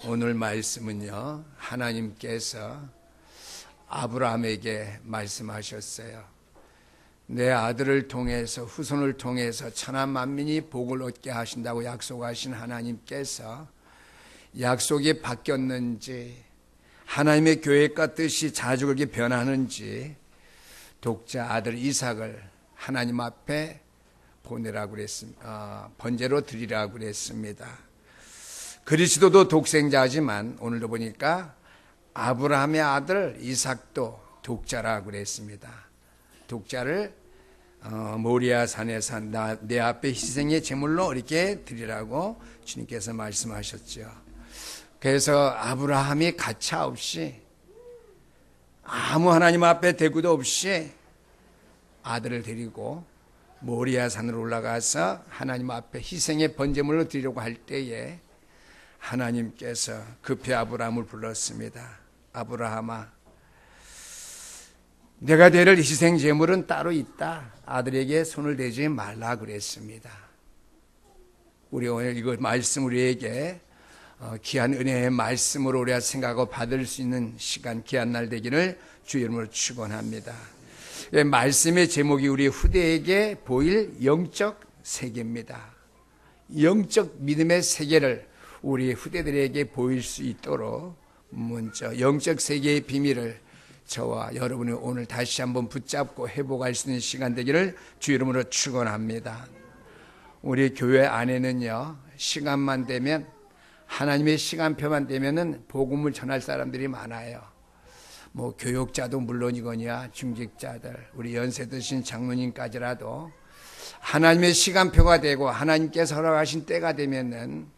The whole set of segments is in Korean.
오늘 말씀은요, 하나님께서 아브라함에게 말씀하셨어요. 내 아들을 통해서, 후손을 통해서 천하 만민이 복을 얻게 하신다고 약속하신 하나님께서 약속이 바뀌었는지, 하나님의 계획과 뜻이 자주 그렇게 변하는지 독자 아들 이삭을 하나님 앞에 보내라고 그랬습니다. 번제로 드리라고 그랬습니다. 그리스도도 독생자지만 오늘도 보니까 아브라함의 아들 이삭도 독자라고 그랬습니다. 독자를 모리아 산에서 내 앞에 희생의 제물로 이렇게 드리라고 주님께서 말씀하셨죠. 그래서 아브라함이 가차 없이 아무 하나님 앞에 대구도 없이 아들을 데리고 모리아 산으로 올라가서 하나님 앞에 희생의 번제물로 드리려고 할 때에 하나님께서 급히 아브라함을 불렀습니다. 아브라함아, 내가 드릴 희생 제물은 따로 있다. 아들에게 손을 대지 말라 그랬습니다. 우리 오늘 이거 말씀 우리에게 귀한 은혜의 말씀으로 우리가 생각하고 받을 수 있는 시간, 귀한 날 되기를 주 이름으로 축원합니다. 말씀의 제목이 우리 후대에게 보일 영적 세계입니다. 영적 믿음의 세계를 우리 후대들에게 보일 수 있도록 먼저 영적 세계의 비밀을 저와 여러분이 오늘 다시 한번 붙잡고 회복할 수 있는 시간 되기를 주 이름으로 축원합니다. 우리 교회 안에는요, 시간만 되면, 하나님의 시간표만 되면은 복음을 전할 사람들이 많아요. 뭐 교육자도 물론이거니와 중직자들, 우리 연세 드신 장로님까지라도 하나님의 시간표가 되고 하나님께서 허락하신 때가 되면은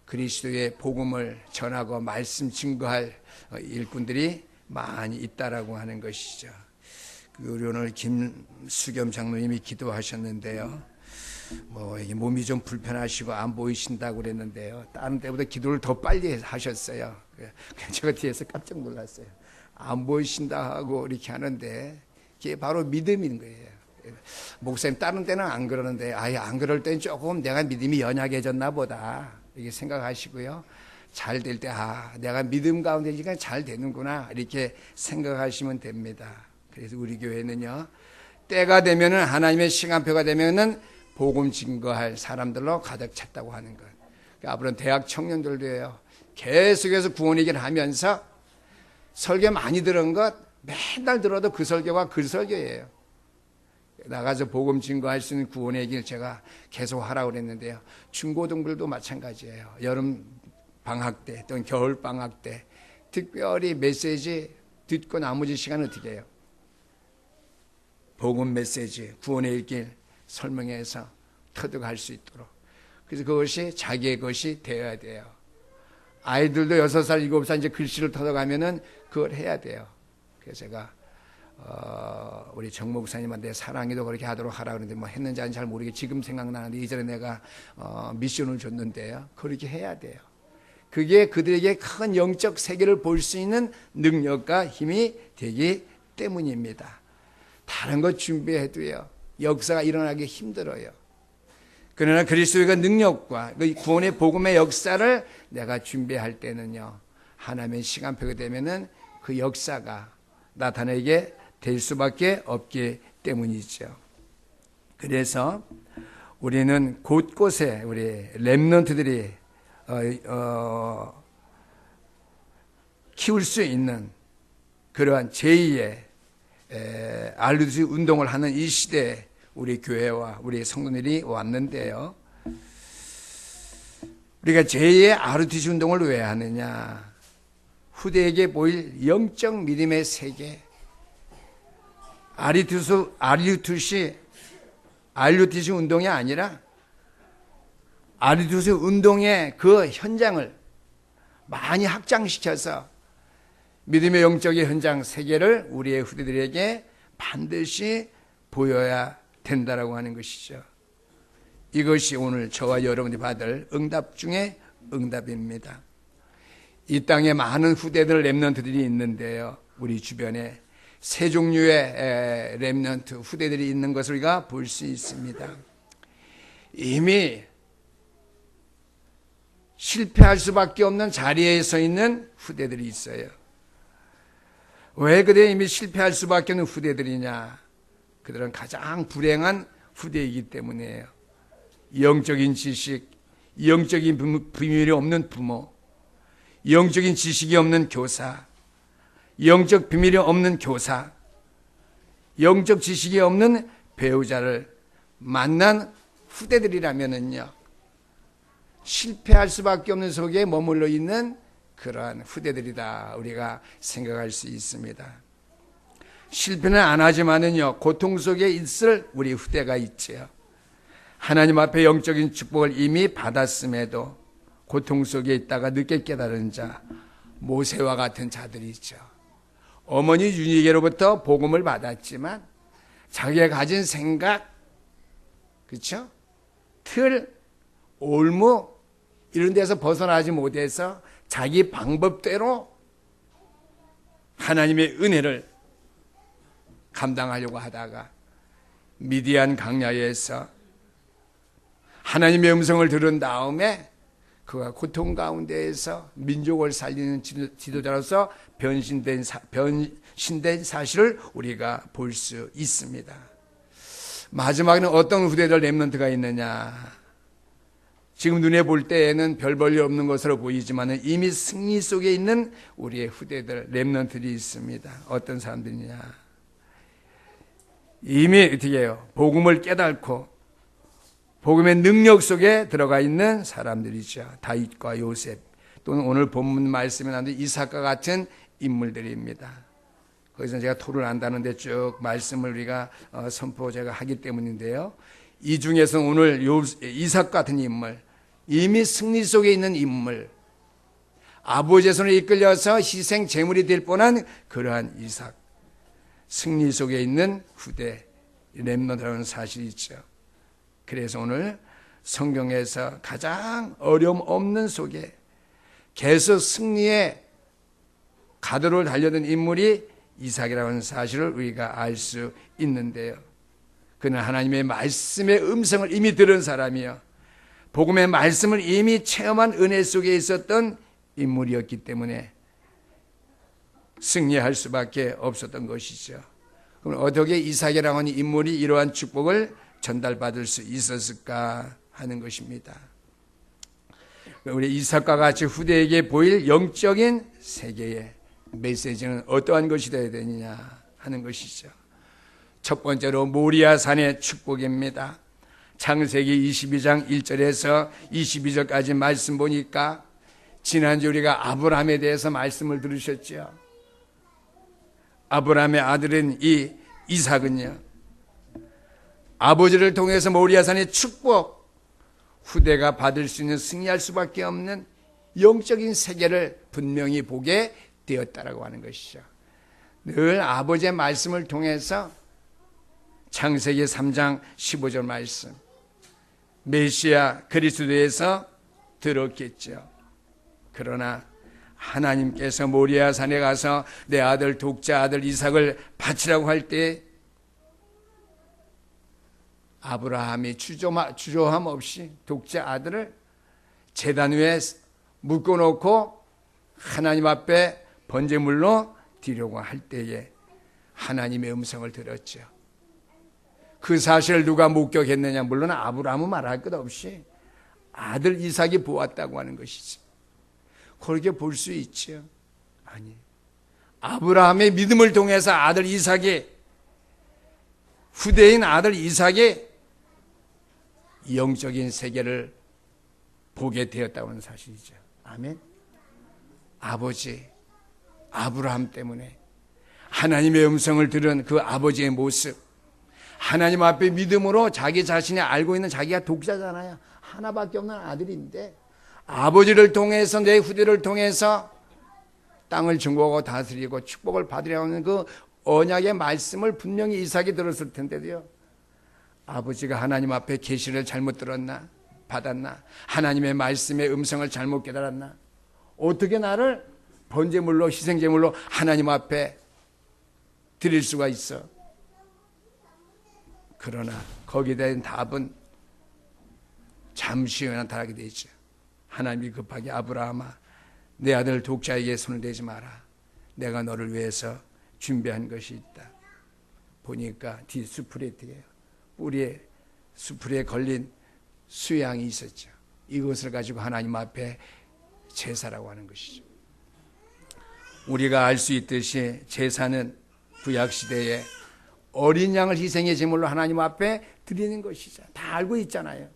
그리스도의 복음을 전하고 말씀 증거할 일꾼들이 많이 있다라고 하는 것이죠. 우리 오늘 김수겸 장로님이 기도하셨는데요. 뭐 몸이 좀 불편하시고 안 보이신다고 그랬는데요. 다른 때보다 기도를 더 빨리 하셨어요. 제가 뒤에서 깜짝 놀랐어요. 안 보이신다 하고 이렇게 하는데 그게 바로 믿음인 거예요. 목사님 다른 때는 안 그러는데 아예 안 그럴 때는 조금 내가 믿음이 연약해졌나 보다 이렇게 생각하시고요. 잘 될 때 내가 믿음 가운데니까 잘 되는구나 이렇게 생각하시면 됩니다. 그래서 우리 교회는요, 때가 되면은 하나님의 시간표가 되면은 복음 증거할 사람들로 가득 찼다고 하는 것. 앞으로는 대학 청년들도요, 계속해서 구원 얘기를 하면서 설교 많이 들은 것 맨날 들어도 그 설교가 그 설교예요. 나가서 복음 증거할 수 있는 구원의 얘기를 제가 계속 하라고 그랬는데요. 중고등부들도 마찬가지예요. 여름 방학 때 또는 겨울 방학 때 특별히 메시지 듣고 나머지 시간은 어떻게 해요? 복음 메시지, 구원의 길 설명해서 터득할 수 있도록. 그래서 그것이 자기의 것이 되어야 돼요. 아이들도 6살, 7살 이제 글씨를 터득하면은 그걸 해야 돼요. 그래서 제가 우리 정 목사님한테 사랑이도 그렇게 하도록 하라 그러는데 뭐 했는지 아닌지 잘 모르겠. 지금 생각나는데 이전에 내가 미션을 줬는데요. 그렇게 해야 돼요. 그게 그들에게 큰 영적 세계를 볼 수 있는 능력과 힘이 되기 때문입니다. 다른 것 준비해도요, 역사가 일어나기 힘들어요. 그러나 그리스도의 능력과 구원의 복음의 역사를 내가 준비할 때는요, 하나님의 시간표가 되면은 그 역사가 나타나게 될 수밖에 없기 때문이죠. 그래서 우리는 곳곳에 우리 렘넌트들이 키울 수 있는 그러한 제2의 RUTC 운동을 하는 이 시대에 우리 교회와 우리 성도들이 왔는데요. 우리가 제2의 RUTC 운동을 왜 하느냐? 후대에게 보일 영적 믿음의 세계. RUTC 운동이 아니라 RUTC 운동의 그 현장을 많이 확장시켜서 믿음의 영적인 현장 세계를 우리의 후대들에게 반드시 보여야 된다라고 하는 것이죠. 이것이 오늘 저와 여러분이 받을 응답 중에 응답입니다. 이 땅에 많은 후대들 렘넌트들이 있는데요. 우리 주변에 세 종류의 렘넌트 후대들이 있는 것을 우리가 볼 수 있습니다. 이미 실패할 수밖에 없는 자리에 서 있는 후대들이 있어요. 왜 그래 이미 실패할 수밖에 없는 후대들이냐? 그들은 가장 불행한 후대이기 때문이에요. 영적인 지식, 영적인 비밀이 없는 부모, 영적인 지식이 없는 교사, 영적 비밀이 없는 교사, 영적 지식이 없는 배우자를 만난 후대들이라면은요, 실패할 수밖에 없는 속에 머물러 있는 그러한 후대들이다 우리가 생각할 수 있습니다. 실패는 안 하지만은요, 고통 속에 있을 우리 후대가 있지요. 하나님 앞에 영적인 축복을 이미 받았음에도 고통 속에 있다가 늦게 깨달은 자, 모세와 같은 자들이 있죠. 어머니 윤희에게로부터 복음을 받았지만 자기가 가진 생각, 그렇죠? 틀, 올무 이런 데서 벗어나지 못해서 자기 방법대로 하나님의 은혜를 감당하려고 하다가 미디안 강야에서 하나님의 음성을 들은 다음에 그가 고통 가운데에서 민족을 살리는 지도자로서 변신된 사실을 우리가 볼 수 있습니다. 마지막에는 어떤 후대들 렘넌트가 있느냐? 지금 눈에 볼 때에는 별 볼 일 없는 것으로 보이지만 이미 승리 속에 있는 우리의 후대들 렘넌트들이 있습니다. 어떤 사람들이냐? 이미 어떻게 해요? 복음을 깨닫고 복음의 능력 속에 들어가 있는 사람들이죠. 다윗과 요셉 또는 오늘 본문 말씀에 나오는 이삭과 같은 인물들입니다. 거기서 제가 토를 한다는데 쭉 말씀을 우리가 선포 제가 하기 때문인데요. 이 중에서 오늘 이삭 같은 인물, 이미 승리 속에 있는 인물, 아버지의 손에 이끌려서 희생 제물이 될 뻔한 그러한 이삭, 승리 속에 있는 후대 렘넌트라는 사실이 있죠. 그래서 오늘 성경에서 가장 어려움 없는 속에 계속 승리의 가도를 달려든 인물이 이삭이라는 사실을 우리가 알 수 있는데요. 그는 하나님의 말씀의 음성을 이미 들은 사람이요, 복음의 말씀을 이미 체험한 은혜 속에 있었던 인물이었기 때문에 승리할 수밖에 없었던 것이죠. 그럼 어떻게 이삭이라고 하는 인물이 이러한 축복을 전달받을 수 있었을까 하는 것입니다. 우리 이삭과 같이 후대에게 보일 영적인 세계의 메시지는 어떠한 것이 되어야 되느냐 하는 것이죠. 첫 번째로 모리아 산의 축복입니다. 창세기 22장 1절에서 22절까지 말씀 보니까 지난주 우리가 아브라함에 대해서 말씀을 들으셨죠. 아브라함의 아들인 이 이삭은요, 아버지를 통해서 모리아산의 축복, 후대가 받을 수 있는 승리할 수밖에 없는 영적인 세계를 분명히 보게 되었다라고 하는 것이죠. 늘 아버지의 말씀을 통해서 창세기 3장 15절 말씀, 메시아 그리스도에서 들었겠죠. 그러나 하나님께서 모리아산에 가서 내 아들 독자 아들 이삭을 바치라고 할 때 아브라함이 주저함 없이 독자 아들을 제단 위에 묶어놓고 하나님 앞에 번제물로 드리려고 할 때에 하나님의 음성을 들었죠. 그 사실을 누가 목격했느냐? 물론 아브라함은 말할 것 없이 아들 이삭이 보았다고 하는 것이죠. 그렇게 볼 수 있죠. 아니, 아브라함의 믿음을 통해서 아들 이삭이, 후대인 아들 이삭이 영적인 세계를 보게 되었다고 하는 사실이죠. 아멘. 아버지 아브라함 때문에 하나님의 음성을 들은 그 아버지의 모습, 하나님 앞에 믿음으로 자기 자신이 알고 있는 자기가 독자잖아요. 하나밖에 없는 아들인데 아버지를 통해서 내 후대를 통해서 땅을 증거하고 다스리고 축복을 받으려고 하는 그 언약의 말씀을 분명히 이삭이 들었을 텐데도요, 아버지가 하나님 앞에 계시를 잘못 들었나? 받았나? 하나님의 말씀의 음성을 잘못 깨달았나? 어떻게 나를 번제물로 희생제물로 하나님 앞에 드릴 수가 있어? 그러나 거기에 대한 답은 잠시 후에 나타나게 되죠. 하나님이 급하게 아브라함아 내 아들 독자에게 손을 대지 마라. 내가 너를 위해서 준비한 것이 있다. 보니까 뒷수풀에 뿌리에 수풀에 걸린 수양이 있었죠. 이것을 가지고 하나님 앞에 제사라고 하는 것이죠. 우리가 알 수 있듯이 제사는 구약시대에 어린 양을 희생의 제물로 하나님 앞에 드리는 것이죠. 다 알고 있잖아요.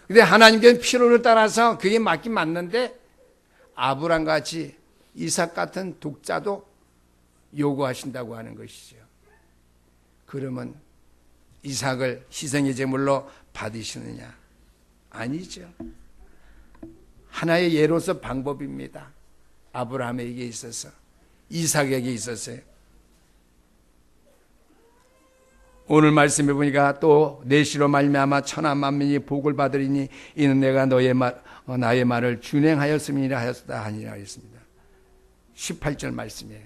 근데 하나님께는 필요를 따라서 그게 맞긴 맞는데 아브람같이 이삭 같은 독자도 요구하신다고 하는 것이죠. 그러면 이삭을 희생의 제물로 받으시느냐? 아니죠. 하나의 예로서 방법입니다. 아브라함에게 있어서, 이삭에게 있었어요. 오늘 말씀해 보니까 또 내시로 말미암아 천하 만민이 복을 받으리니 이는 내가 나의 말을 준행하였음이라 하였다 하니라 했습니다. 18절 말씀이에요.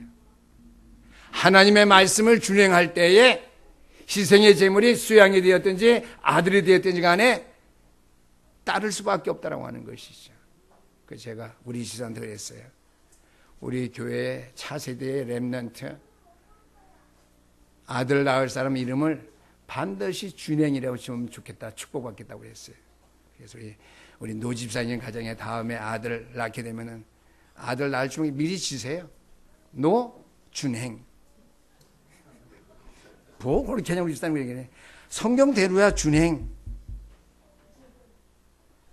하나님의 말씀을 준행할 때에 희생의 제물이 수양이 되었든지 아들이 되었든지 간에 따를 수밖에 없다라고 하는 것이죠. 그 제가 우리 지사한테 그랬어요. 우리 교회 차세대의 렘넌트 아들 낳을 사람 이름을 반드시 준행이라고 지으면 좋겠다, 축복받겠다고 그랬어요. 그래서 우리 노집사님 가정에 다음에 아들 낳게 되면은 아들 낳을 중에 미리 지세요. 노준행. 뭐 그렇게 하냐고 우리 집사님이 얘기해. 성경대로야 준행.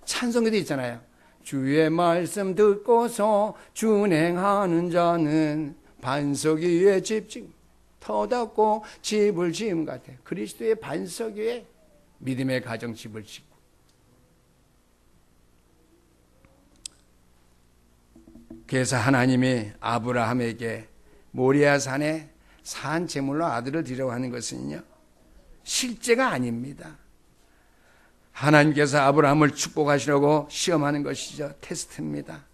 찬송에도 있잖아요. 주의 말씀 듣고서 준행하는 자는 반석 위에 집중 터닫고 집을 지음 같아요. 그리스도의 반석 위에 믿음의 가정 집을 짓고. 그래서 하나님이 아브라함에게 모리아 산에 산 제물로 아들을 드리려고 하는 것은요, 실제가 아닙니다. 하나님께서 아브라함을 축복하시려고 시험하는 것이죠. 테스트입니다.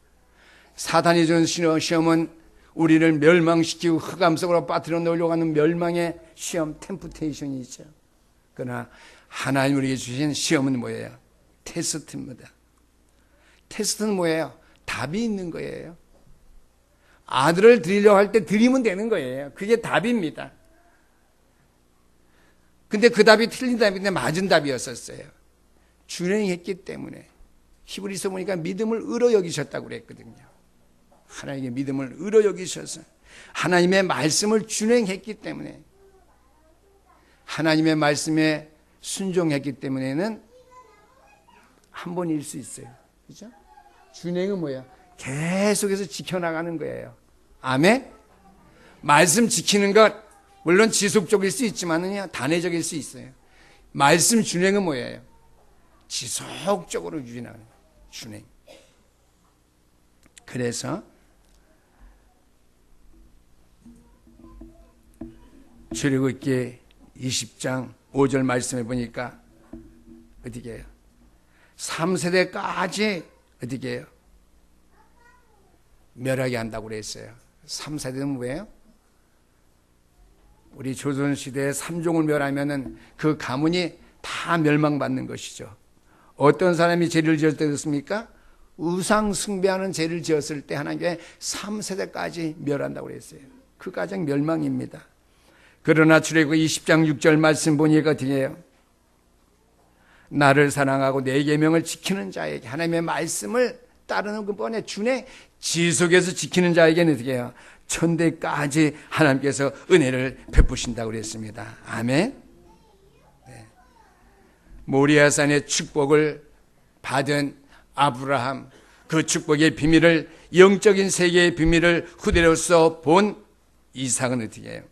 사탄이 준 시험은 우리를 멸망시키고 흑암 속으로 빠뜨려 놓으려고 하는 멸망의 시험, 템프테이션이죠. 그러나 하나님 우리에게 주신 시험은 뭐예요? 테스트입니다. 테스트는 뭐예요? 답이 있는 거예요. 아들을 드리려고 할 때 드리면 되는 거예요. 그게 답입니다. 근데 그 답이 틀린 답인데 맞은 답이었었어요. 준행했기 때문에. 히브리서 보니까 믿음을 의로 여기셨다고 그랬거든요. 하나님의 믿음을 의로 여기셔서 하나님의 말씀을 준행했기 때문에, 하나님의 말씀에 순종했기 때문에는 한 번일 수 있어요. 그죠? 준행은 뭐야? 계속해서 지켜나가는 거예요. 아멘? 말씀 지키는 것, 물론 지속적일 수 있지만은요, 단회적일 수 있어요. 말씀 준행은 뭐예요? 지속적으로 유지하는 준행. 그래서 출애굽기 20장 5절 말씀해 보니까 어떻게 해요? 3세대까지 어떻게 해요? 멸하게 한다고 그랬어요. 3세대는 뭐예요? 우리 조선시대에 3종을 멸하면은 그 가문이 다 멸망받는 것이죠. 어떤 사람이 죄를 지을 때 그렇습니까? 우상 숭배하는 죄를 지었을 때 하나님께 3세대까지 멸한다고 그랬어요. 그 가정 멸망입니다. 그러나 출애굽기 20장 6절 말씀 보니까 어떻게 해요? 나를 사랑하고 내 계명을 지키는 자에게, 하나님의 말씀을 따르는 그번에 준행 지속해서 지키는 자에게는 어떻게 해요? 천대까지 하나님께서 은혜를 베푸신다고 그랬습니다. 아멘. 네. 모리아산의 축복을 받은 아브라함, 그 축복의 비밀을, 영적인 세계의 비밀을 후대로서 본 이삭은 어떻게 해요?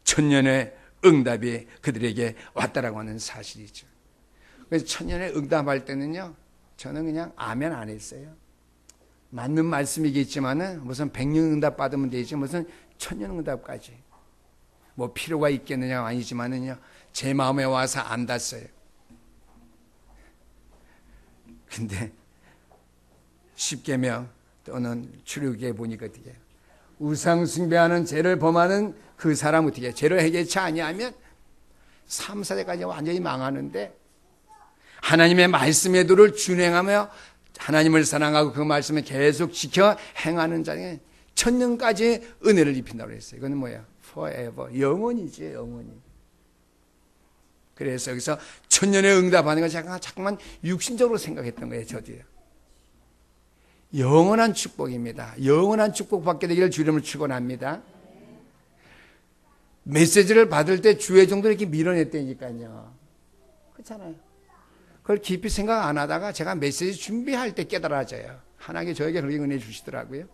천년의 응답이 그들에게 왔다라고 하는 사실이죠. 그래서 천년의 응답할 때는요, 저는 그냥 아멘 안 했어요. 맞는 말씀이겠지만은 무슨 100년 응답 받으면 되지 무슨 천년 응답까지 뭐 필요가 있겠느냐 아니지만은요, 제 마음에 와서 안 닿았어요. 근데 십계명 또는 출애굽기에 보니까 어떻게 해요? 우상 숭배하는 죄를 범하는 그 사람 어떻게 해요? 죄를 해결치 아니하면 3, 4대까지 완전히 망하는데, 하나님의 말씀의 도를 준행하며 하나님을 사랑하고 그 말씀을 계속 지켜 행하는 자에게 천년까지 은혜를 입힌다고 했어요. 이거는 뭐야? forever. 영원이지, 영원히. 그래서 여기서 천년의 응답하는 건 잠깐만 육신적으로 생각했던 거예요, 저도요. 영원한 축복입니다. 영원한 축복 받게 되기를 주 이름으로 축원합니다. 메시지를 받을 때 주의 정도로 이렇게 밀어냈다니까요. 그렇잖아요. 그걸 깊이 생각 안 하다가 제가 메시지 준비할 때 깨달아져요. 하나님이 저에게 그렇게 은혜 주시더라고요.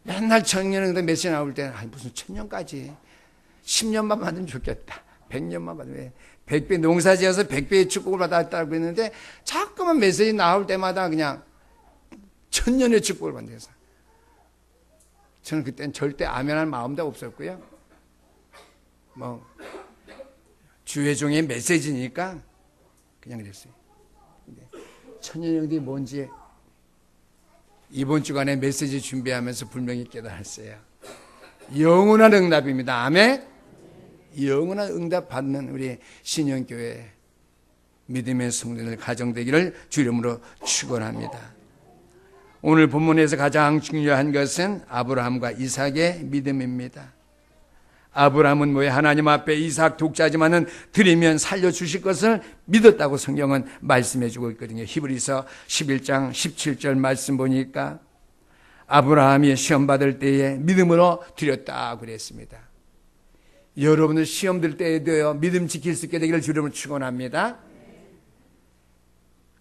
맨날 천년의 메시지 나올 때는 무슨 천년까지 10년만 받으면 좋겠다. 100년만 받으면 100배 농사지어서 100배의 축복을 받았다고 했는데 자꾸만 메시지 나올 때마다 그냥 천년의 축복을 받는다. 저는 그때는 절대 아멘할 마음도 없었고요. 뭐 주의 종의 메시지니까 그냥 그랬어요. 천년의 응답이 뭔지 이번 주간에 메시지 준비하면서 분명히 깨달았어요. 영원한 응답입니다. 아멘. 영원한 응답 받는 우리 신영교회 믿음의 성도들 가정되기를 주 이름으로 축원합니다. 오늘 본문에서 가장 중요한 것은 아브라함과 이삭의 믿음입니다. 아브라함은 뭐예요? 하나님 앞에 이삭 독자지만은 드리면 살려주실 것을 믿었다고 성경은 말씀해주고 있거든요. 히브리서 11장 17절 말씀 보니까 아브라함이 시험 받을 때에 믿음으로 드렸다고 그랬습니다. 여러분들 시험 들 때에도요, 믿음 지킬 수 있게 되기를 주님을 축원합니다.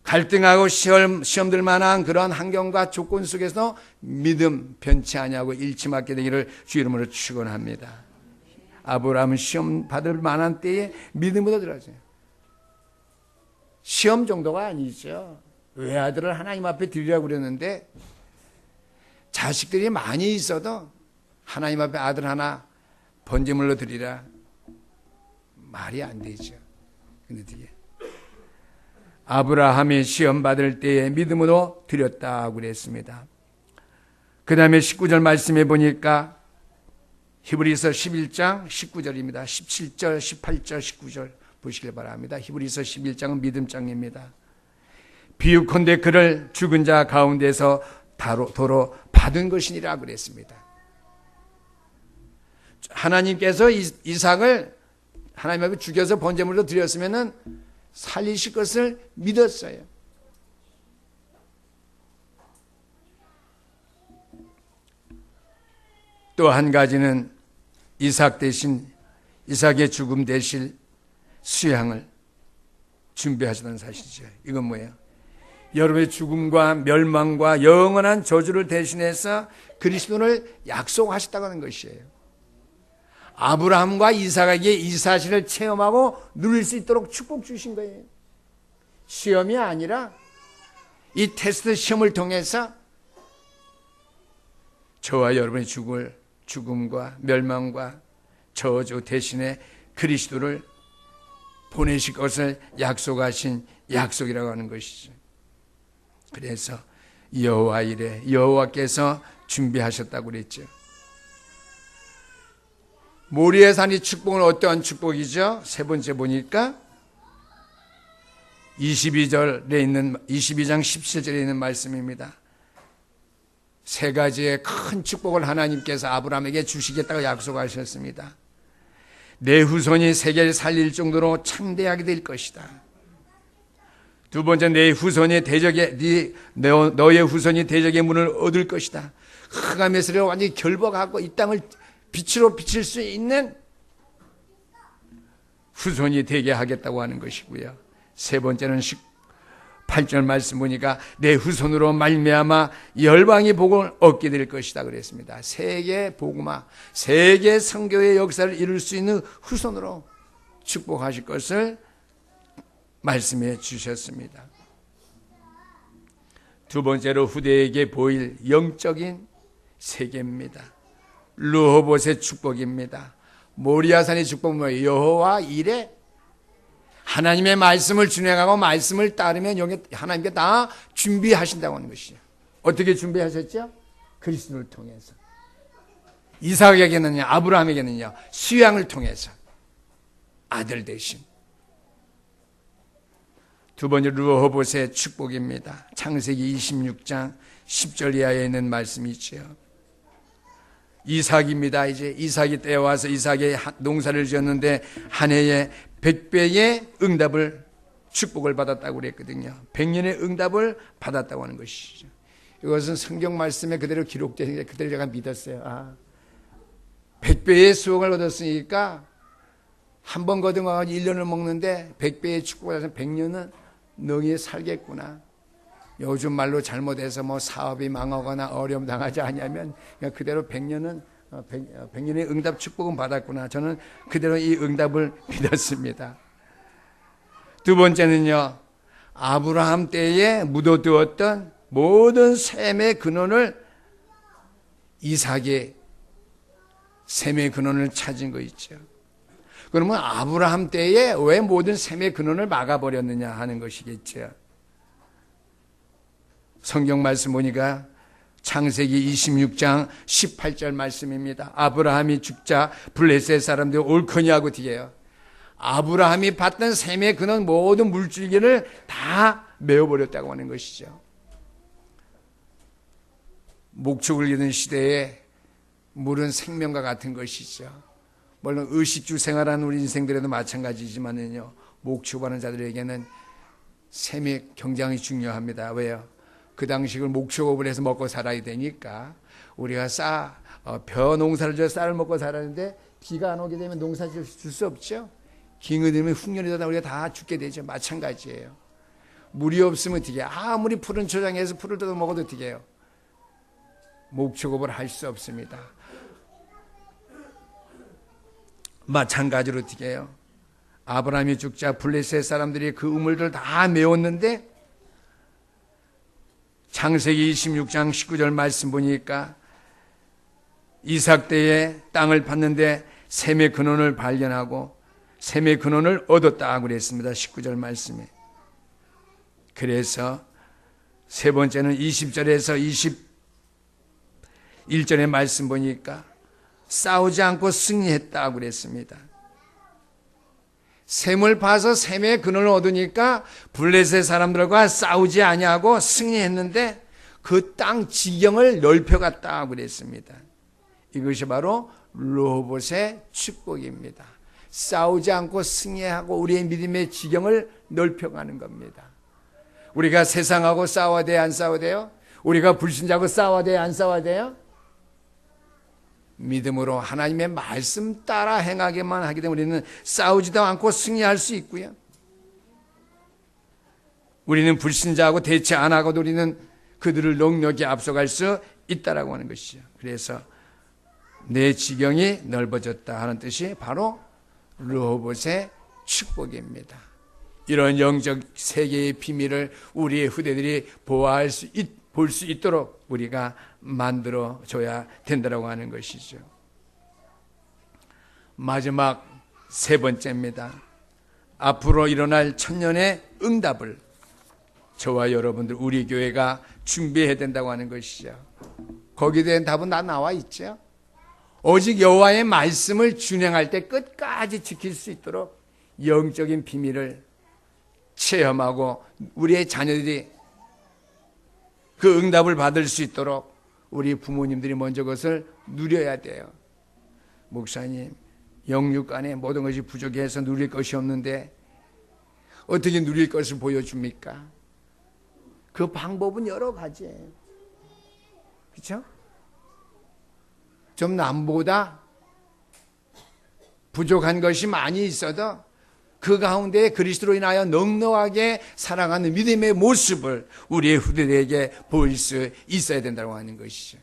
갈등하고 시험들 만한 그런 환경과 조건 속에서 믿음 변치 아니하고 잃지 말게 되기를 주 이름으로 축원합니다. 아브라함은 시험 받을 만한 때에 믿음으로 들어가세요. 시험 정도가 아니죠. 외아들을 하나님 앞에 드리라고 그랬는데 자식들이 많이 있어도 하나님 앞에 아들 하나 번제물로 드리라. 말이 안 되죠. 근데 뒤에 아브라함이 시험 받을 때에 믿음으로 드렸다고 그랬습니다. 그 다음에 19절 말씀해 보니까 히브리서 11장 19절입니다. 17절, 18절, 19절 보시길 바랍니다. 히브리서 11장은 믿음장입니다. 비유컨대 그를 죽은 자 가운데서 도로 받은 것이니라 그랬습니다. 하나님께서 이삭을 하나님 앞에 죽여서 번제물로 드렸으면은 살리실 것을 믿었어요. 또 한 가지는 이삭 대신 이삭의 죽음 대신 수양을 준비하시던 사실이죠. 이건 뭐예요? 여러분의 죽음과 멸망과 영원한 저주를 대신해서 그리스도를 약속하셨다고 하는 것이에요. 아브라함과 이삭에게 이 사실을 체험하고 누릴 수 있도록 축복 주신 거예요. 시험이 아니라 이 테스트 시험을 통해서 저와 여러분의 죽음과 멸망과 저주 대신에 그리스도를 보내실 것을 약속하신 약속이라고 하는 것이죠. 그래서 여호와 이레 여호와께서 준비하셨다고 그랬죠. 모리아 산이 축복은 어떠한 축복이죠? 세 번째 보니까 22장 17절에 있는 말씀입니다. 세 가지의 큰 축복을 하나님께서 아브라함에게 주시겠다고 약속하셨습니다. 내 후손이 세계를 살릴 정도로 창대하게 될 것이다. 두 번째, 내 후손이 너의 후손이 대적의 문을 얻을 것이다. 흑암의 세력을 완전히 결박하고 이 땅을 빛으로 비칠 수 있는 후손이 되게 하겠다고 하는 것이고요. 세 번째는 18절 말씀 보니까 내 후손으로 말미암아 열방이 복을 얻게 될 것이다 그랬습니다. 세계 복음화, 세계 선교의 역사를 이룰 수 있는 후손으로 축복하실 것을 말씀해 주셨습니다. 두 번째로 후대에게 보일 영적인 세계입니다. 르호봇의 축복입니다. 모리아산의 축복은 뭐예요? 여호와 이레 하나님의 말씀을 준행하고 말씀을 따르면 하나님께 다 준비하신다고 하는 것이죠. 어떻게 준비하셨죠? 그리스도를 통해서. 이삭에게는요, 아브라함에게는요, 수양을 통해서 아들 대신. 두 번째 르호봇의 축복입니다. 창세기 26장 10절 이하에 있는 말씀이지요. 이삭입니다. 이제 이삭이 때에 와서 이삭의 농사를 지었는데 한 해에 100배의 응답을 축복을 받았다고 그랬거든요. 100년의 응답을 받았다고 하는 것이죠. 이것은 성경 말씀에 그대로 기록되는 게 그대로 제가 믿었어요. 100배의 수확을 얻었으니까 한 번 거듭나가지고 1년을 먹는데 100배의 축복을 받아서 100년은 능히 살겠구나. 요즘 말로 잘못해서 사업이 망하거나 어려움 당하지 않으면 그냥 그대로 100년은 100년의 응답 축복은 받았구나. 저는 그대로 이 응답을 믿었습니다. 두 번째는요, 아브라함 때에 묻어두었던 모든 셈의 근원을 이삭의 셈의 근원을 찾은 거 있죠. 그러면 아브라함 때에 왜 모든 셈의 근원을 막아버렸느냐 하는 것이겠죠. 성경 말씀 보니까 창세기 26장 18절 말씀입니다. 아브라함이 죽자 블레셋 사람들이 옳거니 하고 뒤에요. 아브라함이 받던 셈의 근원 모든 물줄기를 다 메워버렸다고 하는 것이죠. 목축을 이루는 시대에 물은 생명과 같은 것이죠. 물론 의식주 생활하는 우리 인생들에도 마찬가지지만요, 목축하는 자들에게는 셈이 굉장히 중요합니다. 왜요? 그 당시 목축업을 해서 먹고 살아야 되니까 우리가 벼 농사를 지어 쌀을 먹고 살았는데 비가 안 오게 되면 농사 줄 수 없죠. 기근이 되면 흉년이 되다 우리가 다 죽게 되죠. 마찬가지예요. 물이 없으면 어떻게 해요? 아무리 푸른 초장에서 풀을 뜯어 먹어도 어떻게 해요? 목축업을 할 수 없습니다. 마찬가지로 어떻게 해요? 아브라함이 죽자 블레셋 사람들이 그 우물들 다 메웠는데 창세기 26장 19절 말씀 보니까 이삭 때에 땅을 팠는데 셈의 근원을 발견하고 셈의 근원을 얻었다 그랬습니다. 19절 말씀에. 그래서 세 번째는 20절에서 21절의 말씀 보니까 싸우지 않고 승리했다 그랬습니다. 셈을 파서 셈의 근원을 얻으니까 블레셋 사람들과 싸우지 아니하고 승리했는데 그 땅 지경을 넓혀갔다 그랬습니다. 이것이 바로 르호봇의 축복입니다. 싸우지 않고 승리하고 우리의 믿음의 지경을 넓혀가는 겁니다. 우리가 세상하고 싸워야 돼요? 안 싸워야 돼요? 우리가 불신자하고 싸워야 돼요? 안 싸워야 돼요? 믿음으로 하나님의 말씀 따라 행하게만 하게 되면 우리는 싸우지도 않고 승리할 수 있고요. 우리는 불신자하고 대치 안 하고도 우리는 그들을 넉넉히 앞서갈 수 있다라고 하는 것이죠. 그래서 내 지경이 넓어졌다 하는 뜻이 바로 르호봇의 축복입니다. 이런 영적 세계의 비밀을 우리의 후대들이 볼 수 있도록 우리가 만들어 줘야 된다고 하는 것이죠. 마지막 세 번째입니다. 앞으로 일어날 천년의 응답을 저와 여러분들 우리 교회가 준비해야 된다고 하는 것이죠. 거기에 대한 답은 다 나와 있죠. 오직 여호와의 말씀을 준행할 때 끝까지 지킬 수 있도록 영적인 비밀을 체험하고 우리의 자녀들이 그 응답을 받을 수 있도록 우리 부모님들이 먼저 그것을 누려야 돼요. 목사님, 영육 안에 모든 것이 부족해서 누릴 것이 없는데 어떻게 누릴 것을 보여줍니까? 그 방법은 여러 가지예요. 그렇죠? 좀 남보다 부족한 것이 많이 있어도 그 가운데 그리스도로 인하여 넉넉하게 살아가는 믿음의 모습을 우리의 후대들에게 보일 수 있어야 된다고 하는 것이죠.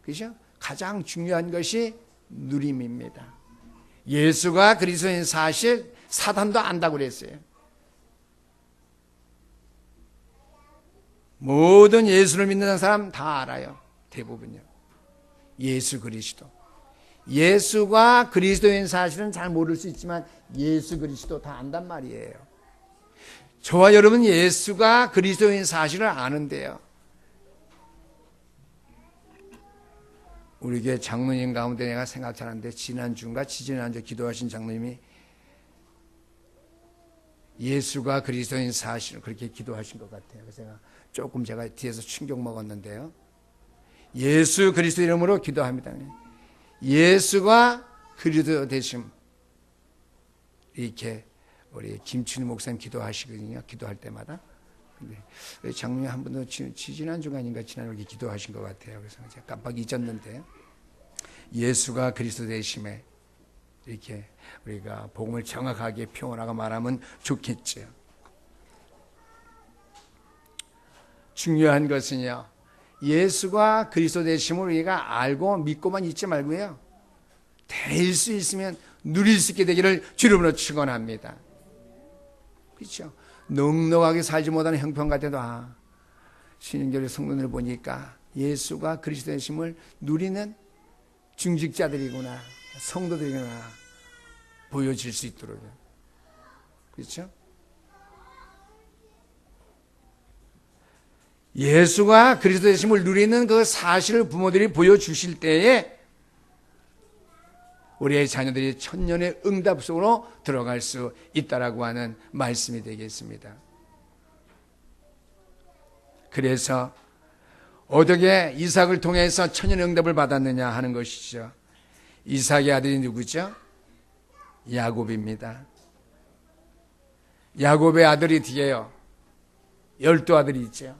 그렇죠? 가장 중요한 것이 누림입니다. 예수가 그리스도인 사실 사단도 안다고 그랬어요. 모든 예수를 믿는 사람 다 알아요. 대부분요. 예수 그리스도. 예수가 그리스도인 사실은 잘 모를 수 있지만 예수 그리스도 다 안단 말이에요. 저와 여러분 예수가 그리스도인 사실을 아는데요. 우리 교회 장로님 가운데 내가 생각하는데 지난주인가 지지난주 기도하신 장로님이 예수가 그리스도인 사실을 그렇게 기도하신 것 같아요. 그래서 제가 뒤에서 충격 먹었는데요. 예수 그리스도 이름으로 기도합니다. 예수가 그리스도 되심. 이렇게 우리 김춘희 목사님 기도하시거든요. 기도할 때마다. 근데 장로님 한 번도 지난주가 아닌가 지난주에 기도하신 것 같아요. 그래서 제가 깜빡 잊었는데 예수가 그리스도 되심에 이렇게 우리가 복음을 정확하게 표현하고 말하면 좋겠죠. 중요한 것은요, 예수가 그리스도 되심을 우리가 알고 믿고만 있지 말고요, 될 수 있으면 누릴 수 있게 되기를 주름으로 축원합니다. 그렇죠? 넉넉하게 살지 못하는 형편 같아도 신인교회 성도들 보니까 예수가 그리스도 되심을 누리는 중직자들이구나, 성도들이구나 보여질 수 있도록. 그렇죠? 예수가 그리스도 되심을 누리는 그 사실을 부모들이 보여주실 때에 우리의 자녀들이 천년의 응답 속으로 들어갈 수 있다라고 하는 말씀이 되겠습니다. 그래서 어떻게 이삭을 통해서 천년의 응답을 받았느냐 하는 것이죠. 이삭의 아들이 누구죠? 야곱입니다. 야곱의 아들이 뒤에요. 12아들이 있죠.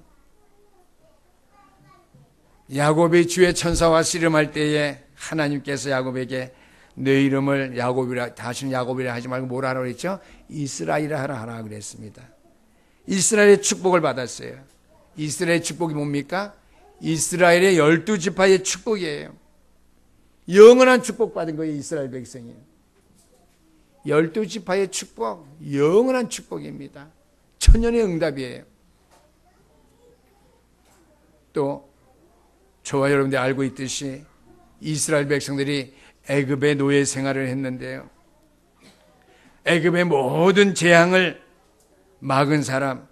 야곱이 주의 천사와 씨름할 때에 하나님께서 야곱에게 내 이름을 야곱이라, 다시는 야곱이라 하지 말고 뭐라 하라고 그랬죠? 이스라엘이라 하라 그랬습니다. 이스라엘의 축복을 받았어요. 이스라엘의 축복이 뭡니까? 이스라엘의 12지파의 축복이에요. 영원한 축복 받은 거예요. 이스라엘 백성이 12지파의 축복, 영원한 축복입니다. 천년의 응답이에요. 또 저와 여러분들이 알고 있듯이 이스라엘 백성들이 애굽의 노예 생활을 했는데요, 애굽의 모든 재앙을 막은 사람,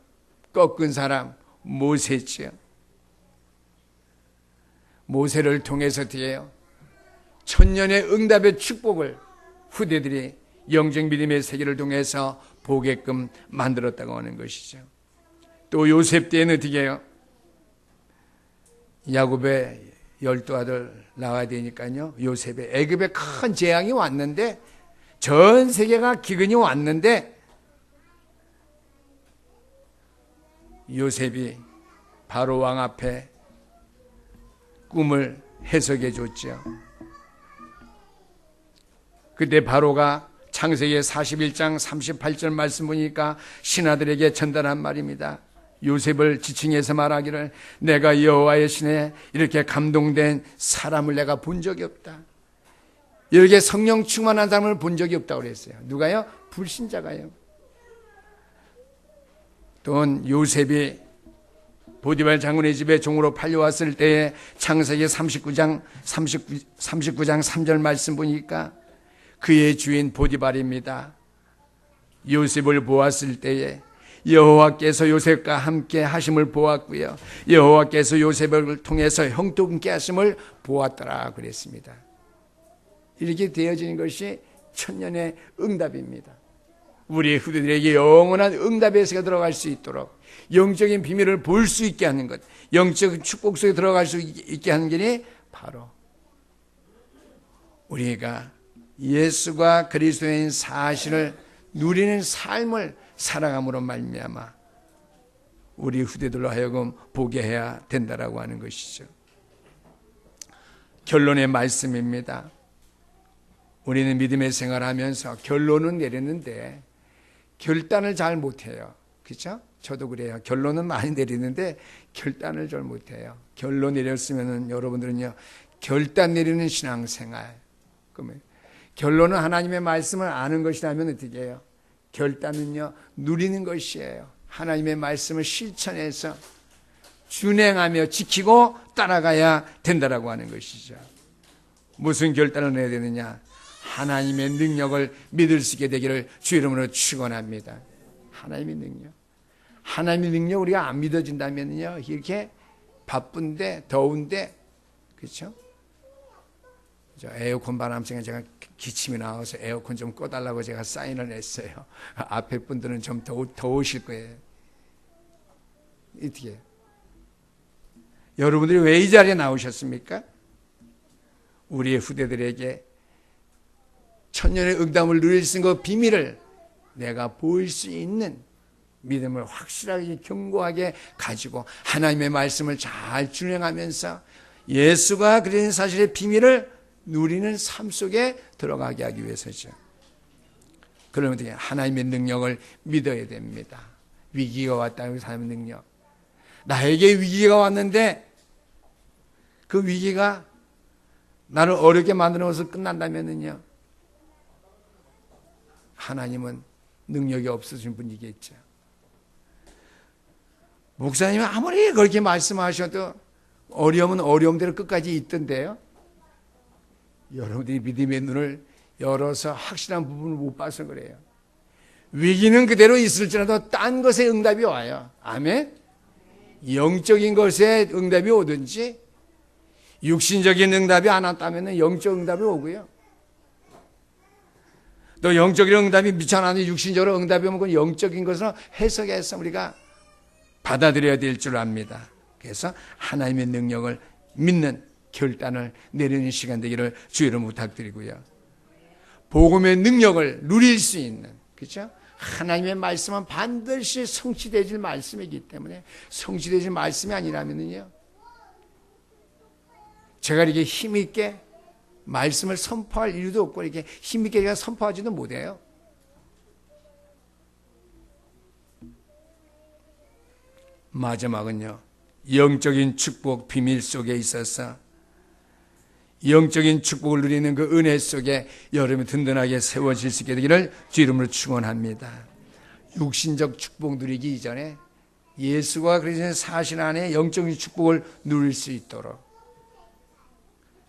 꺾은 사람 모세지요. 모세를 통해서 뒤에요, 천년의 응답의 축복을 후대들이 영적 믿음의 세계를 통해서 보게끔 만들었다고 하는 것이죠. 또 요셉 때에는 어떻게 해요? 야곱의 12아들 나와야 되니까요, 요셉의 애굽에 큰 재앙이 왔는데, 전 세계가 기근이 왔는데 요셉이 바로 왕 앞에 꿈을 해석해 줬죠. 그때 바로가 창세기 41장 38절 말씀 보니까 신하들에게 전달한 말입니다. 요셉을 지칭해서 말하기를, 내가 여호와의 신에 이렇게 감동된 사람을 내가 본 적이 없다. 이렇게 성령 충만한 사람을 본 적이 없다고 그랬어요. 누가요? 불신자가요. 또한 요셉이 보디발 장군의 집에 종으로 팔려왔을 때에 창세기 39장 3절 말씀 보니까 그의 주인 보디발입니다. 요셉을 보았을 때에 여호와께서 요셉과 함께 하심을 보았고요, 여호와께서 요셉을 통해서 형통케 하심을 보았더라 그랬습니다. 이렇게 되어지는 것이 천년의 응답입니다. 우리 후대들에게 영원한 응답의 세계에 들어갈 수 있도록 영적인 비밀을 볼 수 있게 하는 것, 영적 축복 속에 들어갈 수 있게 하는 게 바로 우리가 예수가 그리스도인 사실을 누리는 삶을 살아감으로 말미암아 우리 후대들로 하여금 보게 해야 된다라고 하는 것이죠. 결론의 말씀입니다. 우리는 믿음의 생활하면서 결론은 내리는데 결단을 잘 못해요. 그렇죠? 저도 그래요. 결론은 많이 내리는데 결단을 잘 못해요. 결론 내렸으면 여러분들은요, 결단 내리는 신앙생활. 그러면 결론은 하나님의 말씀을 아는 것이라면 어떻게 해요? 결단은요, 누리는 것이에요. 하나님의 말씀을 실천해서 준행하며 지키고 따라가야 된다라고 하는 것이죠. 무슨 결단을 내야 되느냐? 하나님의 능력을 믿을 수 있게 되기를 주 이름으로 축원합니다. 하나님의 능력. 하나님의 능력 우리가 안 믿어진다면요, 이렇게 바쁜데 더운데, 그렇죠? 에어컨 바람성에 제가 기침이 나와서 에어컨 좀 꺼달라고 제가 사인을 했어요. 앞에 분들은 좀 더우실 거예요. 어떻게? 여러분들이 왜 이 자리에 나오셨습니까? 우리의 후대들에게 천년의 응답을 누릴 수 있는 그 비밀을 내가 보일 수 있는 믿음을 확실하게 견고하게 가지고 하나님의 말씀을 잘 준행하면서 예수가 그린 사실의 비밀을 누리는 삶 속에 들어가게 하기 위해서죠. 그러면 어떻게 하나님의 능력을 믿어야 됩니다. 위기가 왔다는 하나님의 능력. 나에게 위기가 왔는데 그 위기가 나를 어렵게 만드는 것을 끝난다면요, 하나님은 능력이 없으신 분이겠죠. 목사님이 아무리 그렇게 말씀하셔도 어려움은 어려움대로 끝까지 있던데요. 여러분들이 믿음의 눈을 열어서 확실한 부분을 못 봐서 그래요. 위기는 그대로 있을지라도 딴 것에 응답이 와요. 아멘? 영적인 것에 응답이 오든지 육신적인 응답이 안 왔다면 영적 응답이 오고요. 또 영적인 응답이 미처 안 왔는데 육신적으로 응답이 오면 그건 영적인 것으로 해석해서 우리가 받아들여야 될 줄 압니다. 그래서 하나님의 능력을 믿는 결단을 내리는 시간 되기를 주의로 부탁드리고요. 복음의 능력을 누릴 수 있는, 그렇죠? 하나님의 말씀은 반드시 성취되질 말씀이기 때문에 성취되질 말씀이 아니라면요, 제가 이렇게 힘있게 말씀을 선포할 이유도 없고 이렇게 힘있게 제가 선포하지도 못해요. 마지막은요, 영적인 축복 비밀 속에 있어서 영적인 축복을 누리는 그 은혜 속에 여러분이 든든하게 세워질 수 있게 되기를 주 이름으로 축원합니다. 육신적 축복 누리기 이전에 예수가 그리스도의 사실 안에 영적인 축복을 누릴 수 있도록,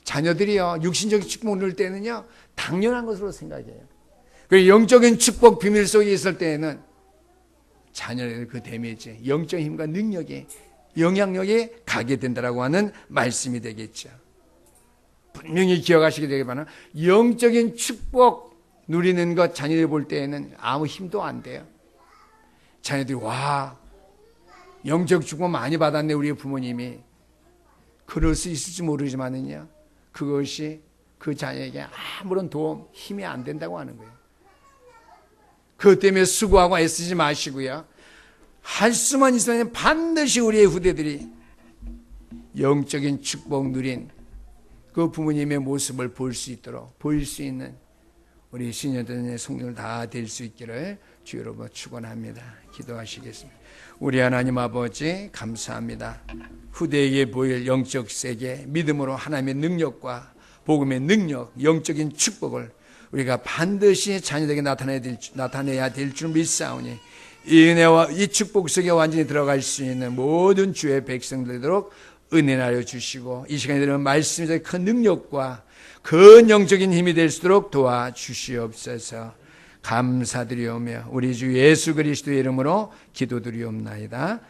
자녀들이요, 육신적인 축복 누릴 때는요 당연한 것으로 생각해요. 그리고 영적인 축복 비밀 속에 있을 때에는 자녀들 그 데미지, 영적인 힘과 능력이, 영향력이 가게 된다라고 하는 말씀이 되겠죠. 분명히 기억하시게 되기바랍니다. 영적인 축복 누리는 것 자녀들이 볼 때에는 아무 힘도 안 돼요. 자녀들이 와, 영적 축복 많이 받았네 우리 부모님이. 그럴 수 있을지 모르지만은요, 그것이 그 자녀에게 아무런 도움, 힘이 안 된다고 하는 거예요. 그것 때문에 수고하고 애쓰지 마시고요, 할 수만 있으면 반드시 우리의 후대들이 영적인 축복 누린 그 부모님의 모습을 볼 수 있도록, 보일 수 있는 우리 시녀들의 성령을 다 될 수 있기를 주 여러분 축원합니다. 기도하시겠습니다. 우리 하나님 아버지 감사합니다. 후대에게 보일 영적 세계, 믿음으로 하나님의 능력과 복음의 능력, 영적인 축복을 우리가 반드시 자녀에게 나타내야 될 줄 믿사오니 이 은혜와 이 축복 속에 완전히 들어갈 수 있는 모든 주의 백성들 되도록 은혜하여 주시고, 이 시간에 들은 말씀의 큰 능력과 큰 영적인 힘이 될 수 있도록 도와주시옵소서. 감사드리오며 우리 주 예수 그리스도의 이름으로 기도드리옵나이다.